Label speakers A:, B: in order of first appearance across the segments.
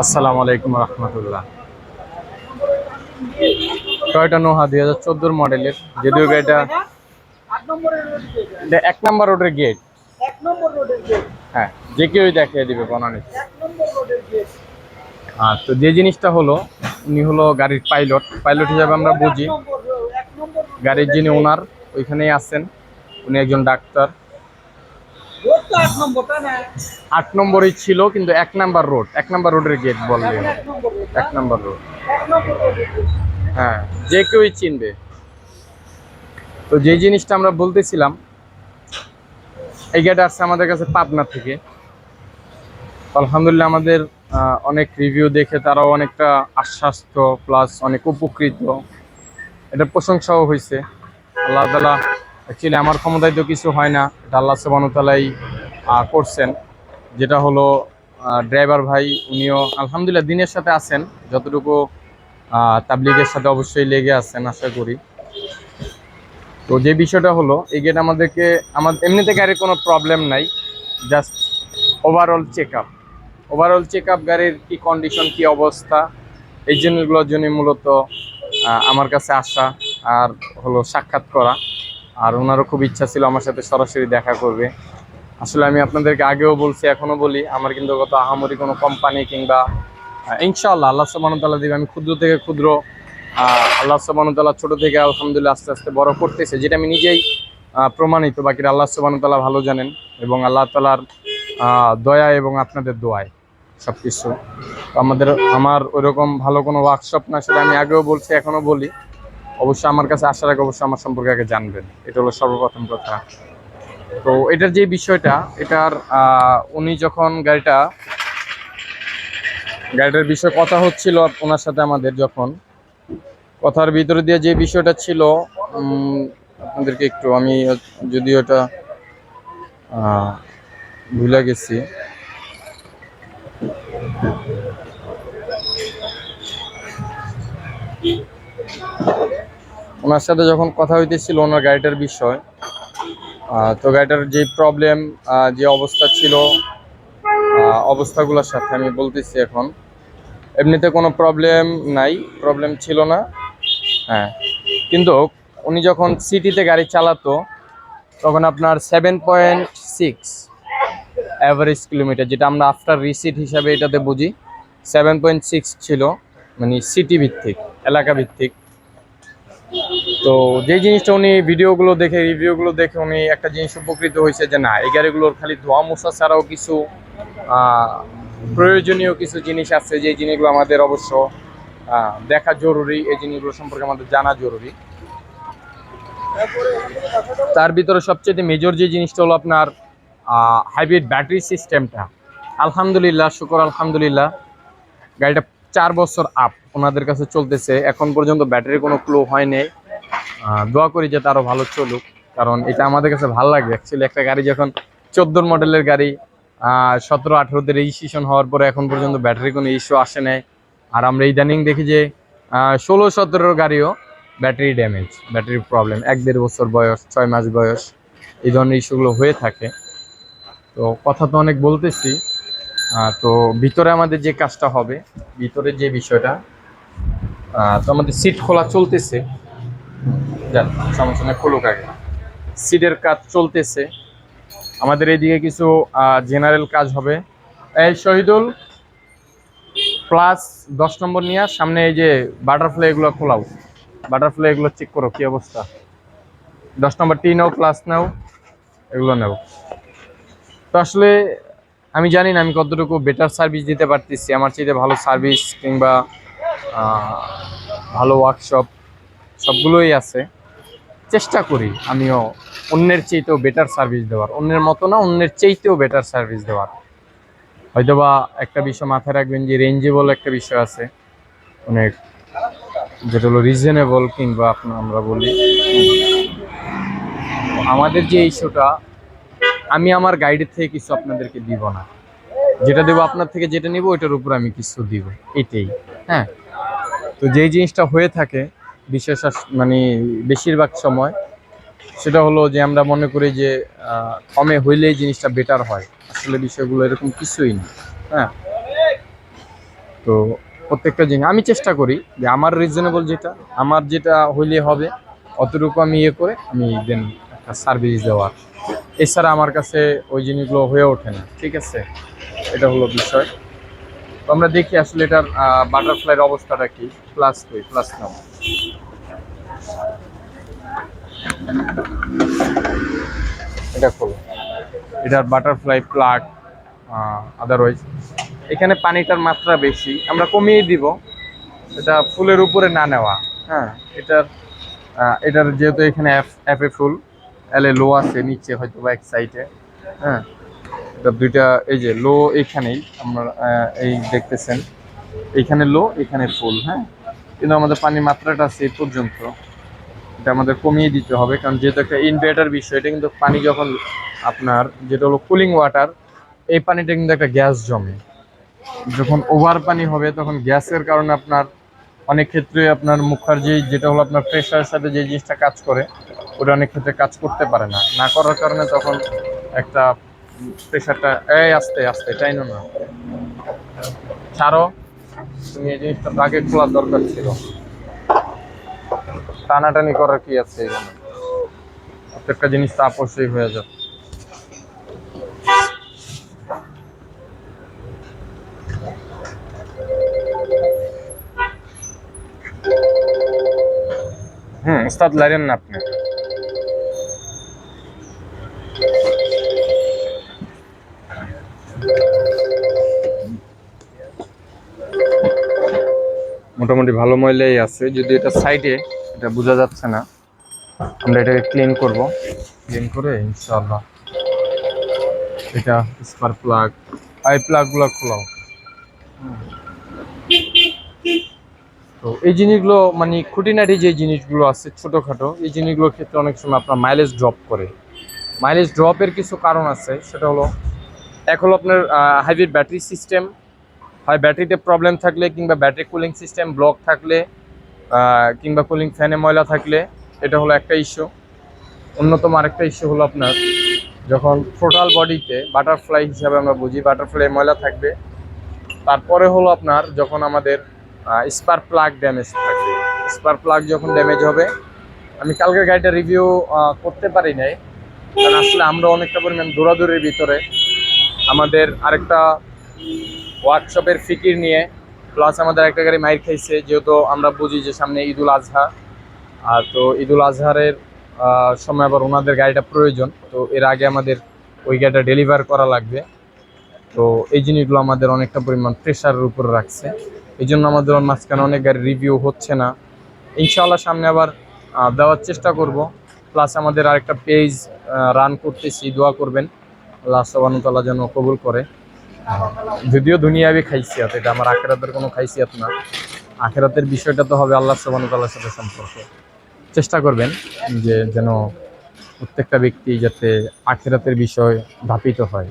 A: আসসালামু আলাইকুম রহমতুল্লাহ। টয়োটা নোহা 2014 মডেলের, যদিও এটা এক নম্বর রোডের গেট। হ্যাঁ, যে কেউই দেখিয়ে দিবে বনানী। তো যে জিনিসটা হলো, উনি হলো গাড়ির পাইলট। পাইলট হিসাবে আমরা বুঝি গাড়ির যিনি ওনার ওইখানেই আছেন, উনি একজন ডাক্তার। 8 নম্বরই ছিল, কিন্তু 1 নম্বর রোডের গেট বললে 1 নম্বর রোড। হ্যাঁ, যে কেউই চিনবে। তো যে জিনিসটা আমরা বলতেছিলাম, এই গেট আসছে আমাদের কাছে পাবনা থেকে। আলহামদুলিল্লাহ, আমাদের অনেক রিভিউ দেখে তারাও অনেকটা আশ্বস্ত, প্লাস অনেক উপকৃত, এটা প্রশংসাও হয়েছে। আল্লাহ তাআলা, অ্যাকচুয়ালি আমার ক্ষমতায় তো কিছু হয় না, এটা আল্লাহ সুবহানাহু ওয়া তাআলাই করছেন। যেটা হলো, ড্রাইভার ভাই উনিও আলহামদুলিল্লাহ দিনের সাথে আছেন, যতটুকু তাবলিগের সাথে অবশ্যই লেগে আছেন আশা করি। তো যে বিষয়টা হলো, এই গেট আমাদেরকে এমনিতে গাড়ির কোনো প্রবলেম নাই, জাস্ট ওভারঅল চেক আপ গাড়ির কি কন্ডিশন, কি অবস্থা, এই জিনিসগুলোর জন্য মূলত আমার কাছে আসা আর হলো সাক্ষাৎ করা। আর ওনারও খুব ইচ্ছা ছিল আমার সাথে সরাসরি দেখা করবে। আসলে আমি আপনাদেরকে আগেও বলছি, এখনও বলি, আমার কিন্তু কত আহামরি কোনো কোম্পানি কিংবা ইনশাআল্লাহ আল্লাহ সুবহানাহু ওয়া তাআলা দিবে। আমি ক্ষুদ্র থেকে ক্ষুদ্র, আল্লাহ সুবহানাহু ওয়া তাআলা ছোট থেকে আলহামদুলিল্লাহ আস্তে আস্তে বড় করতেছে, যেটা আমি নিজেই প্রমাণিত। বাকিটা আল্লাহ সুবহানাহু ওয়া তাআলা ভালো জানেন, এবং আল্লাহ তাআলার দয়া এবং আপনাদের দোয়ায় সব কিছু। আমার ওইরকম ভালো কোনো ওয়ার্কশপ না, সেটা আমি আগেও বলছি, এখনও বলি। অবশ্যই আমার কাছে আসার আগে অবশ্যই আমার সম্পর্কে আগে জানবেন, এটা হলো সর্বপ্রথম কথা। তো এটার যে বিষয়টা, এটার উনি যখন গাড়িটার বিষয়ে কথা হচ্ছিল ওনার সাথে আমাদের, যখন কথার ভিতরে দিয়ে যে বিষয়টা ছিল, আপনাদেরকে একটু আমি, যদিও এটা ভুলে গেছি। ওনার সাথে যখন কথা হইতেছিল ওনার গাড়িটার বিষয়, তো গাড়িটার যে প্রবলেম, যে অবস্থা ছিল, অবস্থাগুলোর সাথে আমি বলতেছি এখন। এমনিতে কোনো প্রবলেম ছিল না। হ্যাঁ, কিন্তু উনি যখন সিটিতে গাড়ি চালাতো, তখন আপনার 7.6 অ্যাভারেজ কিলোমিটার, যেটা আমরা আফটার রিসিট হিসাবে এটাতে বুঝি, 7.6 ছিল, মানে সিটি ভিত্তিক, এলাকা ভিত্তিক। তো যে জিনিসটা উনি রিভিউগুলো দেখে উনি একটা জিনিস উপকৃত হয়েছে, যে না, এই গাড়িগুলোর খালি ধোয়া মোছা ছাড়াও কিছু প্রয়োজনীয় কিছু জিনিস আছে, যে জিনিসগুলো আমাদের অবশ্য দেখা জরুরি, এই জিনিসগুলো সম্পর্কে আমাদের জানা জরুরি। তার ভিতরে সবচেয়ে মেজর যে জিনিসটা হলো আপনার হাইব্রিড ব্যাটারি সিস্টেমটা। আলহামদুলিল্লাহ, শুকর আলহামদুলিল্লাহ, গাড়িটা 4 বছর আপ ওনাদের কাছে চলতেছে, এখন পর্যন্ত ব্যাটারির কোনো ক্লো হয়নি। দোয়া করি যাতে আরও ভালো চলুক, কারণ এটা আমাদের কাছে ভালো লাগে। অ্যাকচুয়ালি একটা গাড়ি যখন 14 মডেলের গাড়ি, 17-18তে রেজিস্ট্রেশন হওয়ার পরে এখন পর্যন্ত ব্যাটারি কোনো ইস্যু আসে নাই। আর আমরা ইদানিং দেখি যে 16-17 গাড়িও ব্যাটারি ড্যামেজ, ব্যাটারির প্রবলেম, 1-1.5 বছর বয়স, 6 মাস বয়স, এই ধরনের ইস্যুগুলো হয়ে থাকে। তো কথা তো অনেক বলতেছি। তো ভিতরে আমাদের যে কাজটা হবে, ভিতরে যে বিষয়টা, তো আমাদের সিট খোলা চলতেছে। যান, সমস্যা নেই, খুলুক আগে। সিটের কাজ চলতেছে আমাদের এইদিকে, কিছু জেনারেল কাজ হবে। এই শহীদুল, প্লাস 10 নম্বর নিয়ে সামনে এই যে বাটারফ্লাই এগুলো খোলাও, বাটারফ্লাই এগুলো চেক করো কি অবস্থা। 10 নম্বর টি নাও, প্লাস নাও, এগুলো নাও। তো আসলে আমি জানি না আমি কতটুকু বেটার সার্ভিস দিতে পারতেছি, আমার চাইতে ভালো সার্ভিস কিংবা ভালো ওয়ার্কশপ সবগুলোই আছে। চেষ্টা করি আমিও অন্যের চাইতেও বেটার সার্ভিস দেওয়ার, অন্যের মতো না, অন্যের চাইতেও বেটার সার্ভিস দেওয়ার। হয়তোবা একটা বিষয় মাথায় রাখবেন, যে রেঞ্জেবল একটা বিষয় আছে অনেক, যেটা হলো রিজনেবল, কিংবা আমরা বলি আমাদের যে ইস্যুটা, আমি আমার গাইডের থেকে কিছু আপনাদেরকে দিব না, যেটা দেবো আপনার থেকে যেটা নিব ওইটার উপর আমি কিছু দিব, এটাই। হ্যাঁ, তো যেই জিনিসটা হয়ে থাকে বিশেষ মানে বেশিরভাগ সময়, সেটা হলো যে আমরা মনে করি যে কমে হইলেই জিনিসটা বেটার হয়। আসলে বিষয়গুলো এরকম কিছুই না। হ্যাঁ, তো প্রত্যেকটা জিনিস আমি চেষ্টা করি যে আমার রিজনেবল যেটা, আমার যেটা হইলে হবে অতটুকু আমি ইয়ে করে আমি দেন একটা সার্ভিস দেওয়ার। এছাড়া আমার কাছে ওই জিনিসগুলো হয়ে ওঠে না, ঠিক আছে? এটা হলো বিষয়। তো আমরা দেখি আসলে এটার বাটারফ্লাইয়ের অবস্থাটা কি। প্লাস কই, প্লাস নাও, এটা খোলো। এটার বাটারফ্লাই প্লাগ, আদারওয়াইজ এখানে পানিটার মাত্রা বেশি, আমরা কমিয়ে দিব। এটা ফুলের উপরে না নেওয়া। হ্যাঁ, এটার যেহেতু এখানে এফ এ ফুল, এল এ লো আছে নিচে হয়তো বা এক সাইডে। হ্যাঁ, এটা দুইটা, এই যে লো এইখানেই আমরা এই দেখতেছেন, এইখানে লো এখানে ফুল। হ্যাঁ, কিন্তু আমাদের পানির মাত্রাটা আছে এই পর্যন্ত, এটা আমাদের কমিয়ে দিতে হবে, কারণ যেহেতু একটা ইনভার্টার বিষয়, এটা কিন্তু পানি যখন আপনার যেটা হলো কুলিং ওয়াটার, এই পানিটা কিন্তু একটা গ্যাস জমে। যখন ওভার পানি হবে তখন গ্যাসের কারণে আপনার অনেক ক্ষেত্রে আপনার মুখার যেটা হলো আপনার প্রেশারের সাথে যে জিনিসটা কাজ করে, ওটা অনেক ক্ষেত্রে কাজ করতে পারে না, না করার কারণে তখন একটা প্রেশারটা এই আস্তে আস্তে টাইনো না, ছাড়ো। তুমি এই জিনিসটা আগে খোলার দরকার ছিল, টানাটানি করার কি আছে এখানে? প্রত্যেকটা জিনিস তো আপসই হয়ে যাবে। উস্তাদ লাইরেন না আপনি। মোটামুটি ভালো ময়লাই আছে, যদি এটা সাইডে, এটা বোঝা যাচ্ছে না। আমরা এটাকে ক্লিন করব, ক্লিন করে ইনশাআল্লাহ এটা স্পার্ক প্লাগ, আই প্লাগগুলো খোলাও। তো এই জিনিসগুলো মানে খুঁটিনাটি যে জিনিসগুলো আছে ছোটোখাটো, এই জিনিসগুলোর ক্ষেত্রে অনেক সময় আপনার মাইলেজ ড্রপ করে। মাইলেজ ড্রপের কিছু কারণ আছে, সেটা হলো এক হলো আপনার হাইব্রিড ব্যাটারি সিস্টেম, হয় ব্যাটারিতে প্রবলেম থাকলে, কিংবা ব্যাটারি কুলিং সিস্টেম ব্লক থাকলে, কিংবা কুলিং ফ্যানে ময়লা থাকলে, এটা হলো একটা ইস্যু। অন্যতম আরেকটা ইস্যু হলো আপনার যখন টোটাল বডিতে বাটারফ্লাই হিসাবে আমরা বুঝি, বাটারফ্লাই ময়লা থাকবে। তারপরে হলো আপনার যখন আমাদের স্পার্ক প্লাগ ড্যামেজ থাকবে, স্পার্ক প্লাগ যখন ড্যামেজ হবে, আমি কালকের গাড়িটা রিভিউ করতে পারি নাই, কারণ আসলে আমরা অনেকটা পরিমাণ দৌড়াদৌড়ির ভিতরে আমাদের আরেকটা ওয়ার্কশপের ফিকির নিয়ে, প্লাস আমাদের একটা গাড়ি মাইর খাইছে, যেহেতু আমরা বুঝি যে সামনে ঈদুল আজহা, আর তো ঈদুল আজহারের সময় আবার ওনাদের গাড়িটা প্রয়োজন, তো এর আগে আমাদের ওই গাড়িটা ডেলিভার করা লাগবে। তো এই জিনিসগুলো আমাদের অনেকটা পরিমাণ প্রেশারের উপরে রাখছে, এই জন্য আমাদের মাঝখানে অনেক গাড়ি রিভিউ হচ্ছে না। ইনশাআল্লাহ সামনে আবার দেওয়ার চেষ্টা করব। প্লাস আমাদের আরেকটা পেজ রান করতেছি, দোয়া করবেন আল্লাহ সুবহানাহু ওয়া তাআলা যেন কবুল করে। যদিও দুনিয়াবি খাইসিয়াত, এটা আমার আখিরাতের কোনো খাইসিয়াত না। আখিরাতের বিষয়টা তো হবে আল্লাহ সুবহানাহু ওয়া তাআলার সাথে সম্পর্ক। চেষ্টা করবেন যে যেন প্রত্যেকটা ব্যক্তি যাতে আখিরাতের বিষয় ধাপিত হয়।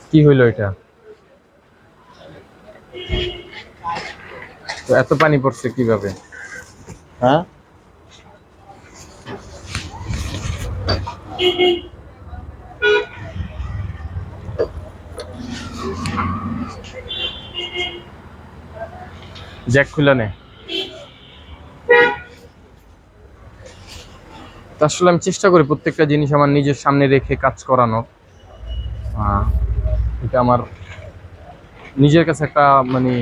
A: কি হইলো এটা? তো এত পানি পড়ছে কিভাবে? হ্যাঁ, জ্যাক খুলে নে। তো আসলে আমি চেষ্টা করি প্রত্যেকটা জিনিস আমার নিজের সামনে রেখে কাজ করানো। এটা আমার নিজের কাছে একটা মানে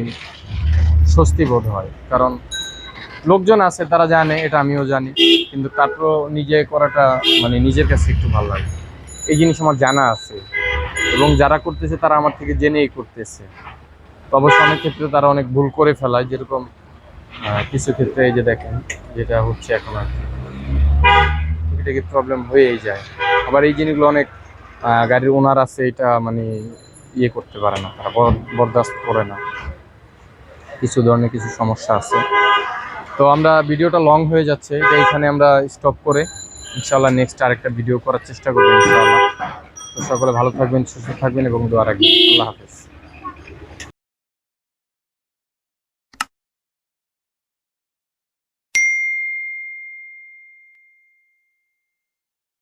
A: স্বস্তি বোধ হয়, কারণ লোকজন আছে তারা জানে, এটা আমিও জানি, কিন্তু তারপরও নিজে করাটা মানে নিজের কাছে একটু ভালো লাগে। এই জিনিস আমার জানা আছে, এবং যারা করতেছে তারা আমার থেকে জেনেই করতেছে। তো অবশ্য অনেক ক্ষেত্রে তারা অনেক ভুল করে ফেলায়, যেরকম কিছু ক্ষেত্রে এই যে দেখেন যেটা হচ্ছে এখন আর কি, এটাকে প্রবলেম হয়েই যায়। আবার এই জিনিসগুলো অনেক গাড়ির ওনার আছে, এটা মানে ইয়ে করতে পারে না, তারা বরদাস্ত করে না, কিছু ধরনের কিছু সমস্যা আছে। তো আমরা ভিডিওটা লং হয়ে যাচ্ছে, এটা এখানে আমরা স্টপ করে ইনশাআল্লাহ নেক্সট আরেকটা ভিডিও করার চেষ্টা করবো ইনশাআল্লাহ। তো সকলে ভালো থাকবেন, সুস্থ থাকবেন এবং দোয়া রাখবেন। আল্লাহ হাফেজ।